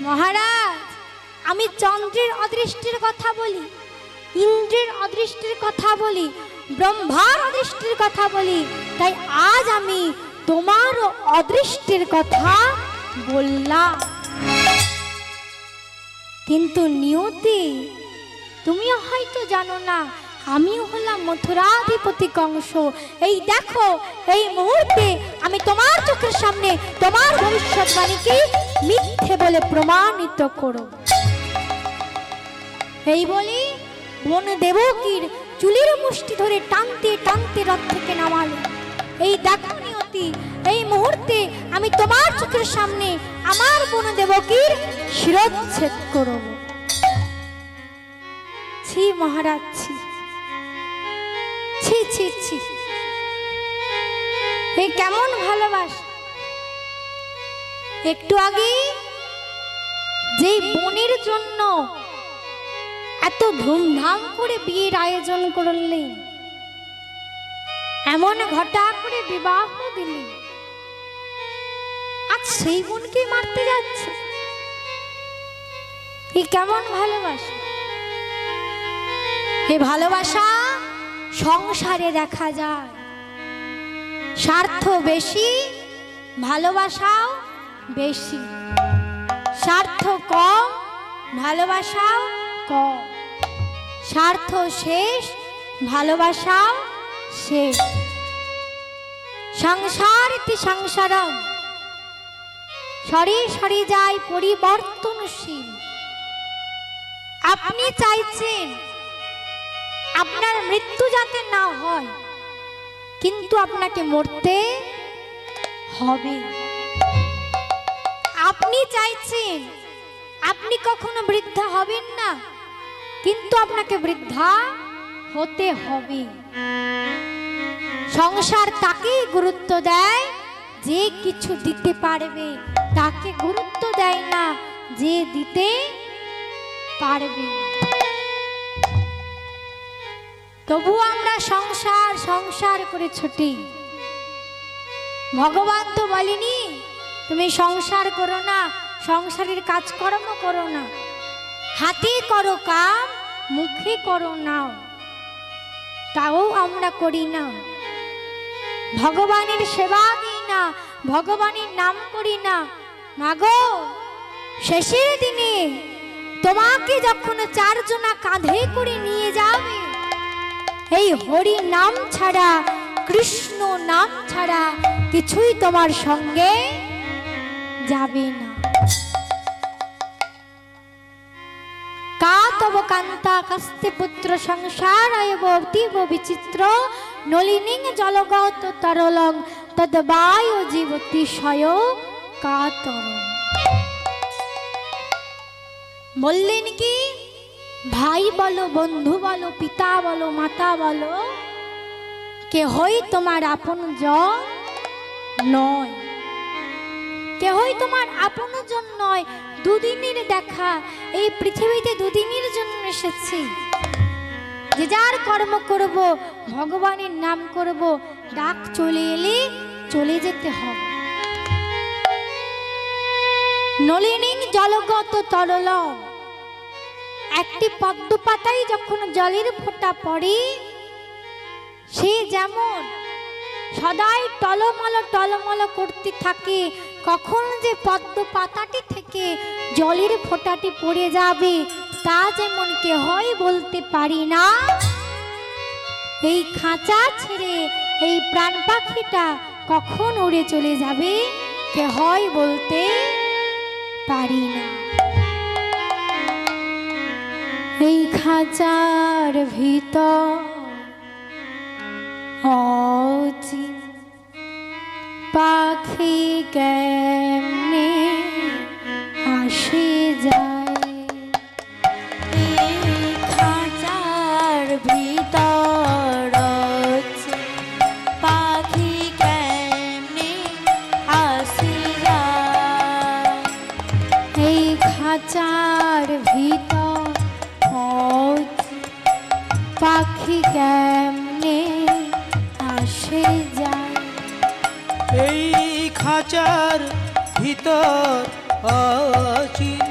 মহারাজ, আমি চন্দ্রের অদৃষ্টির কথা বলি, ইন্দ্রের অদৃষ্টির কথা বলি, ব্রহ্মার অদৃষ্টির কথা বলি, তাই আজ আমি তোমার অদৃষ্টির কথা বললাম। কিন্তু নিয়তি, তুমিও হয়তো জানো না, আমিও হলাম মথুরাধিপতি কংস। এই দেখো, এই মুহূর্তে আমি তোমার চোখের সামনে তোমার ভবিষ্যৎবাণীকে মিথ্যে বলে প্রমাণিত করো। এই বলি বন দেবকীর চুলের মুষ্টি ধরে টানতে টানতে রথ থেকে নামালো। এই দেখো নিয়তি, এই মুহূর্তে আমি তোমার চোখের সামনে আমার বন দেবকীর শিরচ্ছেদ করব। ছি মহারাজ, ছি ছি ছি ছি, এই কেমন ভালোবাসা! একটু আগে যে বোনের জন্য এত ধুমধাম করে বিয়ের আয়োজন করলেন, এমন ঘটা করে বিবাহ দিলেন, আজ সেই বোনকে মারতে যাচ্ছে। এই কেমন ভালোবাসা! এই ভালোবাসা সংসারে দেখা যায়। স্বার্থ বেশি, ভালোবাসাও বেশি। স্বার্থ কম, ভালোবাসাও কম। স্বার্থ শেষ, ভালোবাসাও শেষ। সংসার ইতি সংসারম, সরি সরি যায় পরিবর্তনশীল। আপনি চাইছেন আপনার মৃত্যু যাতে না হয়, কিন্তু আপনাকে মরতে হবে। আপনি চাইছেন আপনি কখনো বৃদ্ধা হবেন না, কিন্তু আপনাকে বৃদ্ধা হতে হবে। সংসার তাকেই গুরুত্ব দেয় যে কিছু দিতে পারবে, তাকে গুরুত্ব দেয় না যে দিতে পারবে। তবু আমরা সংসার সংসার করে ছুটি। ভগবান তো বলেনি তুমি সংসার করো না, সংসারের কাজকর্ম করো না, হাতে করো কাম, মুখে করো না। তাও আমরা করি না, ভগবানের সেবা দিই না, ভগবানের নাম করি না। মাগো, শেষের দিনে তোমাকে যখন চারজনা কাঁধে করে নিয়ে যাবে, এই হরি নাম ছাড়া, কৃষ্ণ নাম ছাড়া কিছুই তোমার সঙ্গে যাবে না। কা তব কান্তা কাস্তে পুত্র সংসারায় অতীব বিচিত্র, নলিনীং জলগত তরলং তদ্বায় জীবতিশয় কাতরং। বললেন কি, ভাই বলো, বন্ধু বলো, পিতা বলো, মাতা বলো, কেহই তোমার আপনজন নয়। কেহই তোমার আপনজন নয়। দুদিনের দেখা, এই পৃথিবীতে দুদিনের জন্য এসেছি। যে যার কর্ম করব, ভগবানের নাম করব, ডাক চলে এলে চলে যেতে হবে। নলিনীং জলগত তরলং, একটি পদ্ম পাতায় যখন জলের ফোঁটা পড়ে, সে যেমন সদাই টলমল টলমল করতে থাকে, কখন যে পদ্ম পাতাটি থেকে জলের ফোঁটাটি পড়ে যাবে তা যেমন কেহই বলতে পারি না। এই খাঁচা ছেড়ে এই প্রাণ পাখিটা কখন উড়ে চলে যাবে কেহই বলতে পারি না। এই খাঁচার ভিতর অচিন পাখি কেমনে আসে যায়। এই খাঁচার ভিতর অচিন পাখি কেমনে আসে যায়। এই খাঁচার ভিতর পাখি কেমনে আসে যায়। এই খাঁচার ভিতর অচিন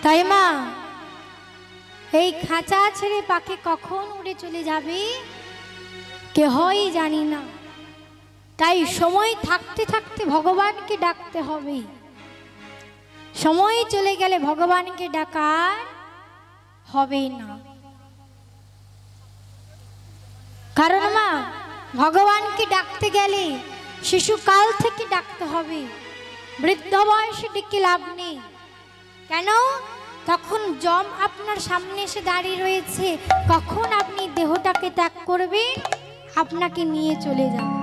তাই মা, এই খাঁচা ছেড়ে পাখি কখন উড়ে চলে যাবে কেহই জানি না। তাই সময় থাকতে থাকতে ভগবানকে ডাকতে হবে। সময় চলে গেলে ভগবানকে ডাকা হবে না। কারণ মা, ভগবানকে ডাকতে গেলে শিশুকাল থেকে ডাকতে হবে, বৃদ্ধ বয়সে ডেকে লাভ নেই। কেন? তখন যম আপনার সামনে এসে দাঁড়িয়ে রয়েছে, কখন আপনি দেহটাকে ত্যাগ করবেন, আপনাকে নিয়ে চলে যাবে।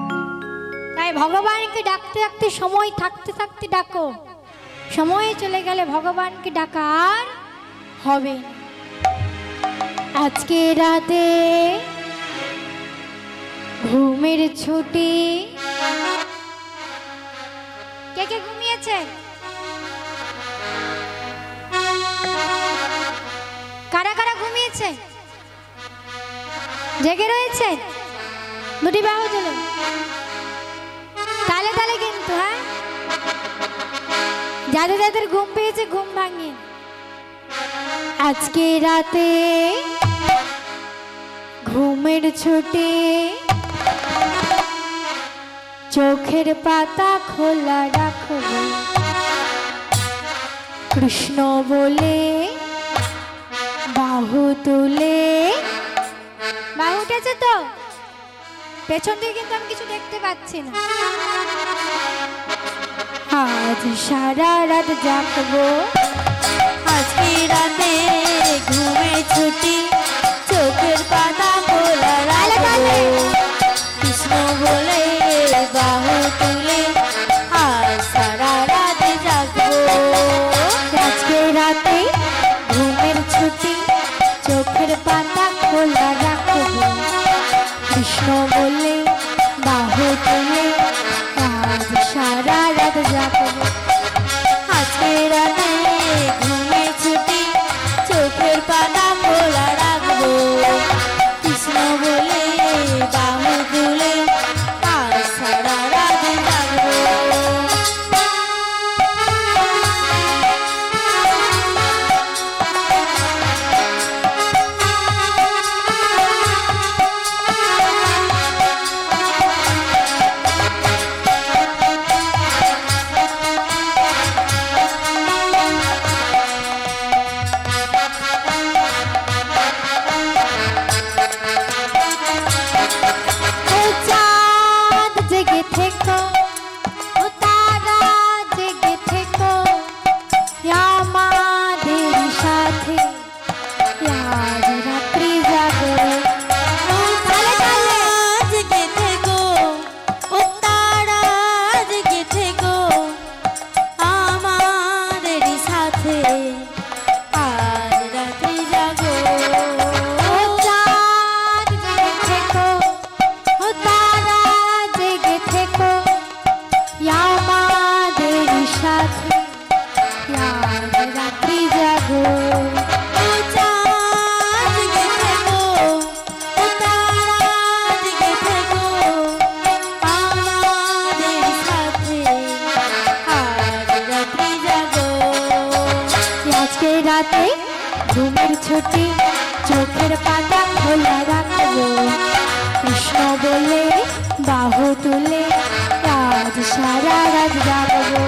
তাই ভগবানকে ডাকতে ডাকতে সময় থাকতে থাকতে ডাকো। সময় চলে গেলে ভগবানকে ডাকা আর হবে না। আজকে রাতে ঘুমের ছুটি, কে কে ঘুমিয়েছে? কারা কারা ঘুমিয়েছে? জেগে রয়েছে? দুটি বাহু তুলুন, তালে তালে কিন্তু। হ্যাঁ, যাদের যাদের ঘুম পেয়েছে ঘুম ভাঙিয়ে। আজকে রাতে ঘুমের ছুটি, চোখের পাতা খোলা রাখবো, কৃষ্ণ বলে বাহু তুলে। বাহু উঠেছে তো? পেছন দিয়ে কিন্তু আমি কিছু দেখতে পাচ্ছি না। আজ সারা রাত জাগবো, আজকে রাতে ঘুমের ছুটি, চোখের পাতা খোলা রাখবো, কৃষ্ণ বলে বাহু তুলে আজ সারা রাত জাগবো। আজকে রাতে ঘুমের ছুটি, চোখের পাতা খোলা রাখবো, কৃষ্ণ বলে বাহু তুলে আজ সারা রাত জাগবো। আজকে রাতে ঘুমের ছুটি, চোখের পাতা খোলা রাখবো, কৃষ্ণ বলে বাহু তুলে আজ সারা রাত জাগবো। রাতে ঘুমের ছুটি, চোখের পাতা খোলা রাখবো, কৃষ্ণ বলে বাহু তুলে আজ সারা রাত জাগবো।